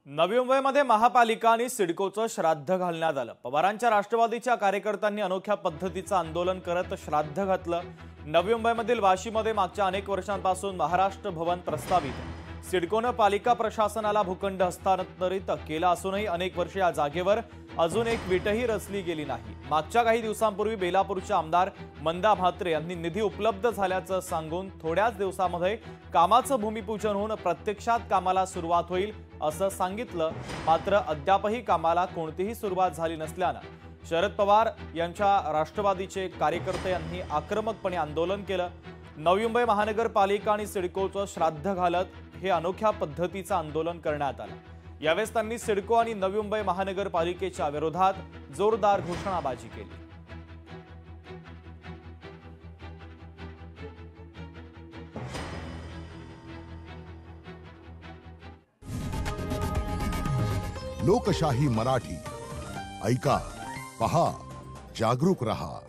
नवी मुंबईमध्ये महापालिका आणि सिडकोचं श्राद्ध घालण्यात आलं। पवारांच्या राष्ट्रवादीच्या कार्यकर्त्यांनी अनोख्या पद्धतीचं आंदोलन करत श्राद्ध घातलं। नवी मुंबईमधील वाशीमध्ये मागच्या अनेक वर्षांपासून महाराष्ट्र भवन प्रस्तावित सिडकोने पालिका प्रशासनाला भूखंड हस्तांतरित केला असूनही अनेक वर्षे या जागेवर अजून एक वीटही रचली गेली नाही। मागच्या काही दिवसांपूर्वी बेलापूरच्या आमदार मंदा म्हात्रे यांनी निधी उपलब्ध झाल्याचं सांगून थोड्याच दिवसांमध्ये कामाचं भूमिपूजन होऊन प्रत्यक्षात कामाला सुरुवात होईल असं सांगितलं। मात्र अद्यापही कामाला कोणतीही सुरुवात झाली नसल्यानं शरद पवार यांच्या राष्ट्रवादीचे कार्यकर्ते यांनी आक्रमकपणे आंदोलन केलं। नवी मुंबई महानगरपालिका आणि सिडकोचं श्राद्ध घालत हे अनोख्या पद्धतीचं आंदोलन करण्यात आलं। यावेळेस त्यांनी सिडको आणि नवी मुंबई महानगरपालिकेच्या विरोधात जोरदार घोषणाबाजी केली। लोकशाही मराठी ऐका, पहा, जागरूक रहा।